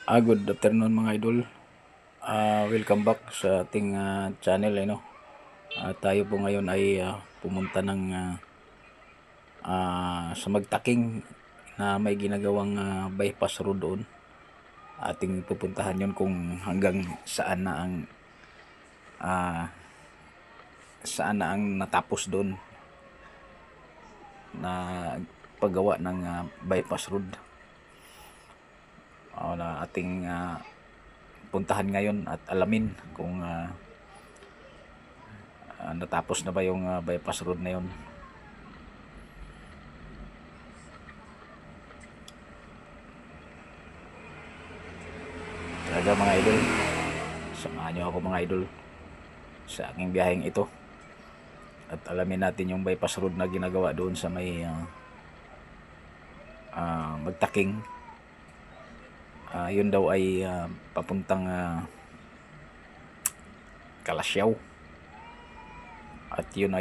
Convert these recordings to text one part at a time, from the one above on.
Good afternoon mga idol. Welcome back sa ating channel. Tayo po ngayon ay pumunta ng sa Magtaking na may ginagawang bypass road doon. Ating pupuntahan yon kung hanggang saan na ang natapos doon na paggawa ng bypass road. Na ating puntahan ngayon at alamin kung natapos na ba yung bypass road na yun. Talaga mga idol, samahan nyo ako mga idol sa aking biyaheng ito at alamin natin yung bypass road na ginagawa doon sa may Magtaking. Yun daw ay papuntang Kalasyaw. At yun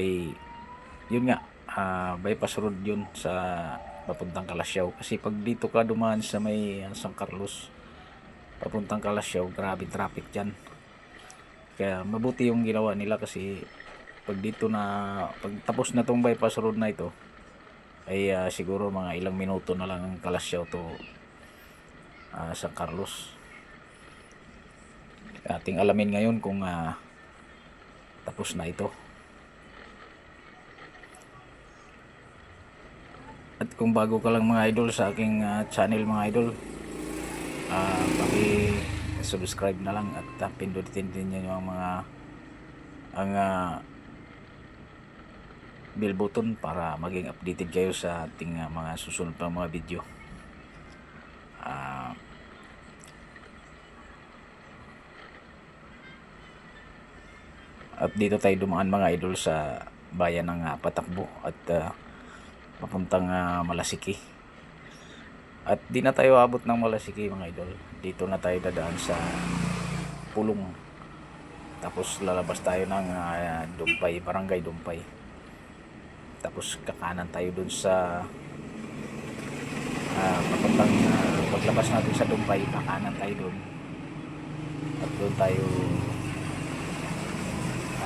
nga, bypass road yun sa papuntang Kalasyaw. Kasi pag dito ka dumaan sa may San Carlos papuntang Kalasyaw, grabe traffic dyan. Kaya mabuti yung ginawa nila kasi pag tapos na tong bypass road na ito ay siguro mga ilang minuto na lang ang Kalasyaw to San Carlos. Ating alamin ngayon kung tapos na ito. At kung bago ka lang mga idol sa aking channel mga idol, paki-subscribe na lang at pindutin din niyo ang bell button para maging updated kayo sa ating mga susunod pa mga video. At dito tayo dumaan mga idol sa bayan ng Patakbo at papuntang Malasiki. At di na tayo abot ng Malasiki mga idol. Dito na tayo dadaan sa Pulong. Tapos lalabas tayo ng Dumpay, Barangay Dumpay. Tapos kakanan tayo dun sa papuntang paglabas natin sa Dumpay, kakanan tayo dun. At doon tayo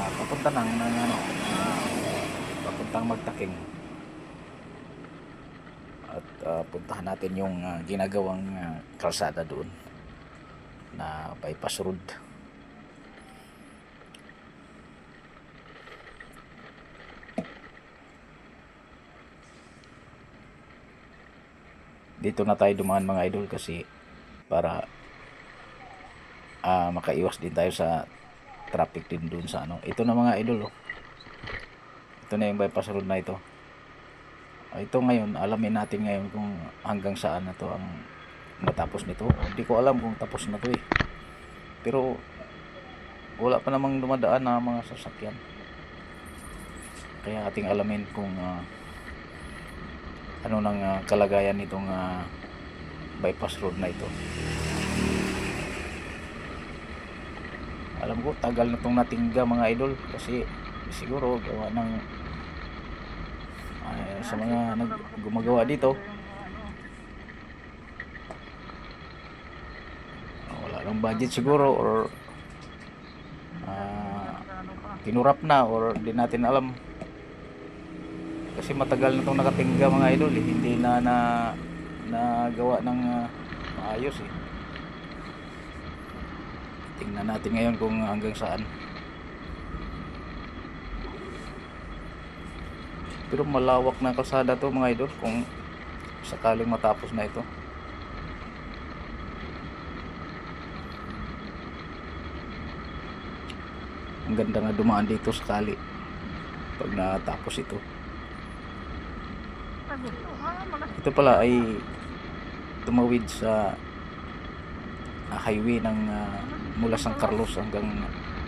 papunta papuntang Magtaking. At puntahan natin yung ginagawang kalsada doon na bypass road. Dito na tayo dumaan mga idol kasi para makaiwas din tayo sa traffic din doon sa ito na mga idol ito na yung bypass road na ito. Ito ngayon, alamin natin ngayon kung hanggang saan na to ang natapos nito. Hindi ko alam kung tapos na to pero wala pa namang dumadaan na mga sasakyan, kaya ating alamin kung ano nang kalagayan nitong bypass road na ito. Alam ko tagal na itong natingga mga idol kasi siguro gawa ng sa mga gumagawa dito wala lang budget siguro or kinurap na or di natin alam kasi matagal na itong nakatingga mga idol hindi na gawa ng maayos tingnan natin ngayon kung hanggang saan. Pero malawak na kalsada to mga idol kung sakaling matapos na ito. Ang ganda nga dumaan dito sakali pag natapos ito. Ito pala ay tumawid sa highway ng mula San Carlos hanggang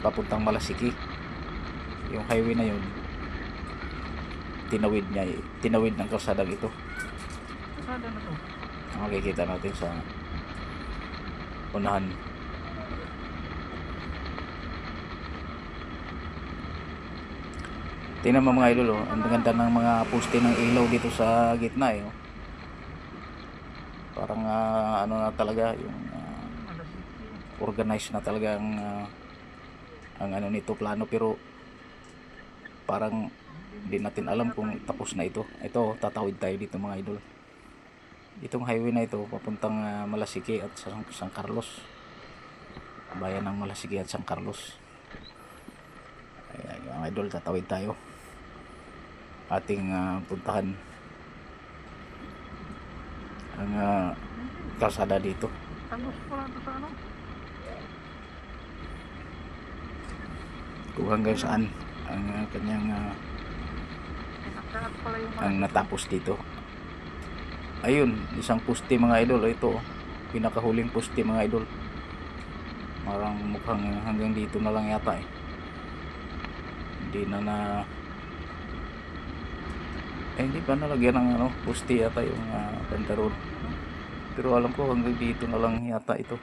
papuntang Malasiki. Yung highway na yun tinawid ng kalsadang ito. Kalsada na to. Makikita natin sa unahan. Tingnan mo mga idol ang ganda ng mga poste ng ilaw dito sa gitna parang ano na talaga yung organized na talaga ang ano nito, plano, pero parang hindi natin alam kung tapos na ito. Ito, tatawid tayo dito mga idol. Itong highway na ito papuntang Malasiki at San Carlos, bayan ng Malasiki at San Carlos. Ayan, mga idol, tatawid tayo. Ating puntahan ang kalsada dito. Kung hanggang saan ang kanyang ang natapos dito. Ayun, isang poste mga idol. Ito, pinakahuling poste mga idol. Parang mukhang hanggang dito na lang yata eh. Hindi hindi pa nalagyan ng poste yata yung banda road. Pero alam ko hanggang dito na lang yata ito.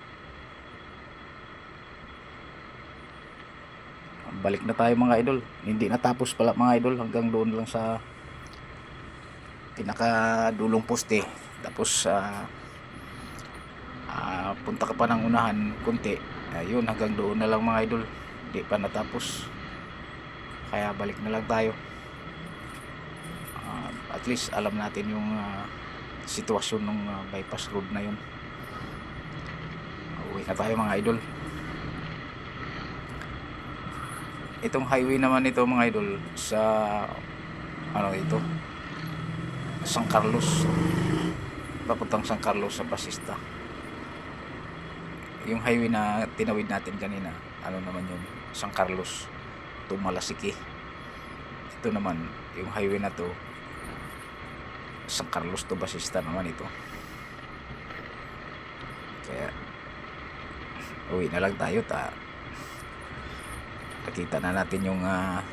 Balik na tayo mga idol. Hindi natapos pala mga idol, hanggang doon lang sa pinakadulong poste. Tapos punta ka pa ng unahan konti. Ayun, hanggang doon na lang mga idol. Hindi pa natapos. Kaya balik na lang tayo. At least alam natin yung sitwasyon ng bypass road na yun. Uwi na tayo mga idol. Itong highway naman ito mga idol sa ito, San Carlos, papuntang San Carlos sa Basista. Yung highway na tinawid natin kanina, naman yun, San Carlos to Malasiki. Ito naman yung highway na to, San Carlos to Basista naman ito. Kaya uwi na lang tayo, nakita na natin yung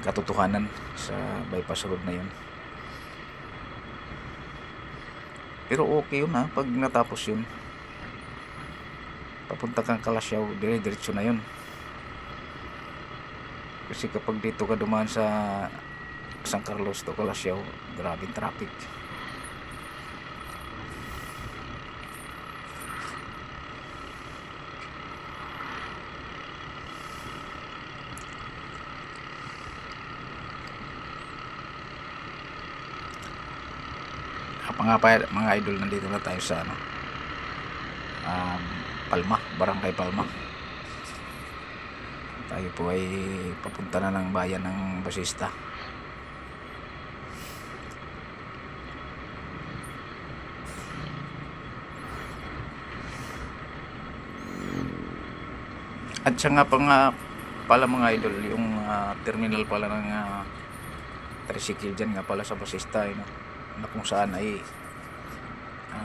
katotohanan sa bypass road na yun. Pero okay yun pag natapos yun. Papunta kang Kalasyaw, dire-diretso na yun. Kasi kapag dito ka dumaan sa San Carlos to Kalasyaw, grabing traffic. Mga idol, nandito na tayo sa Palma, Barangay Palma. Tayo po ay papunta na ng bayan ng Basista. At siya nga pala mga idol, yung terminal pala ng tricycle dyan nga pala sa Basista, na kung saan ay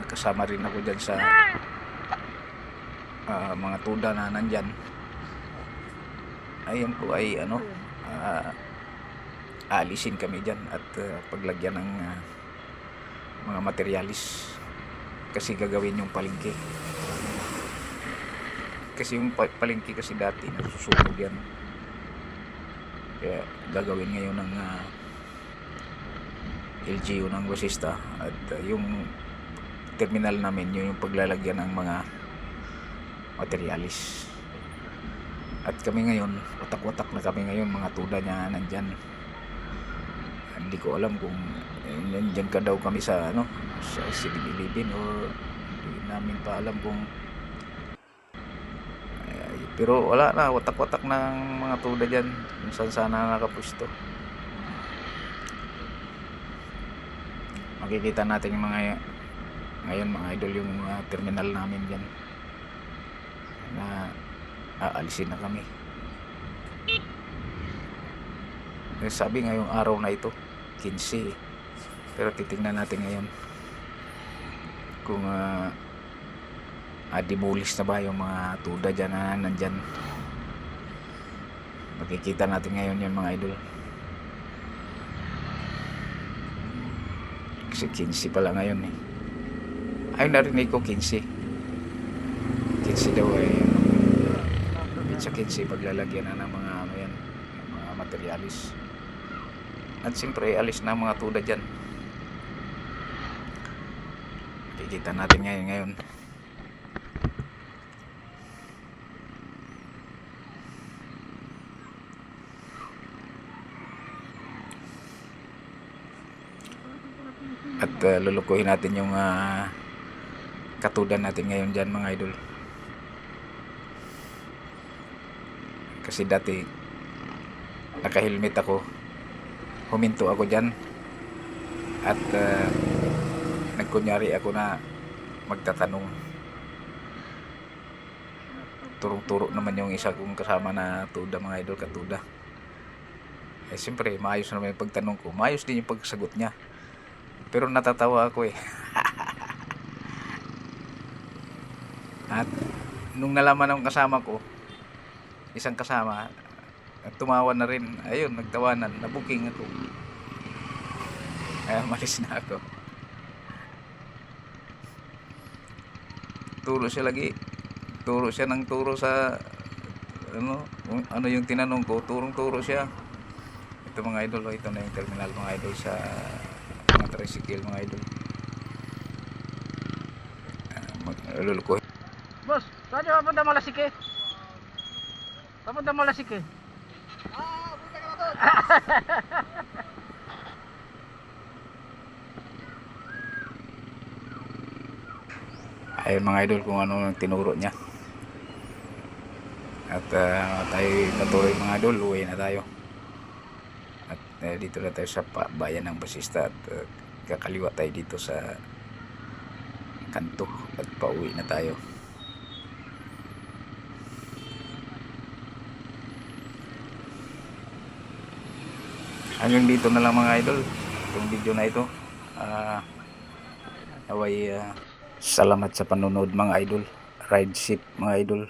kasama rin ako dyan sa mga tuda na nandyan. Ayun po ay aalisin kami dyan at paglagyan ng mga materialis, kasi gagawin yung palengke. Kasi yung palengke kasi dati nasusunog yan, kaya gagawin ngayon ng LGU ng Basista. At yung terminal namin, yung paglalagyan ng mga materialis. At kami ngayon, watak-watak na kami ngayon, mga tuda niya nandyan. Hindi ko alam kung nandyan ka daw kami sa sa 7-Eleven, o hindi namin pa alam kung pero wala na, watak-watak ng mga tuda dyan kung saan sana nakapwesto. Makikita natin yung ngayon mga idol, yung terminal namin dyan na aalisin na kami. Sabi ngayong araw na ito 15, pero titingnan natin ngayon kung demolish na ba yung mga tuda dyan na nandyan. Makikita natin ngayon yun mga idol. Kasi 15 pala ngayon ay narinig ko 15 daw ay sa 15 paglalagyan na ng mga mga materialis. At siyempre alis na mga tuda dyan. Kikita natin ngayon. At lulukuhin natin yung katudan natin ngayon dyan mga idol. Kasi dati naka-helmet ako, huminto ako dyan at nagkunyari ako na magtatanong. Turong-turo naman yung isa kong kasama na tuda mga idol, katuda. Eh siyempre maayos naman yung pagtanong ko, maayos din yung pagsagot niya, pero natatawa ako eh. At nung nalaman ng kasama ko, isang kasama, tumawa na rin, ayun, nagtawanan, nabuking ako, kaya malis na ako. Turo siya lagi, turo siya ng turo sa ano yung tinanong ko, turong-turo siya. Ito mga idol, ito na yung terminal mga idol sa mga tricycle mga idol. Lulukuhin. Boss, saan yung papunta Malasike? Papunta Malasike? Punta ka na doon. Ayun mga idol kung ano ang tinuro niya. At tayo patuloy mga idol, uwi na tayo. At dito na tayo sa bayan ng Basista at kakaliwa tayo dito sa kanto at pauwi na tayo. Hanggang dito na lang mga idol itong video na ito. Naway salamat sa panonood mga idol. Ride safe mga idol.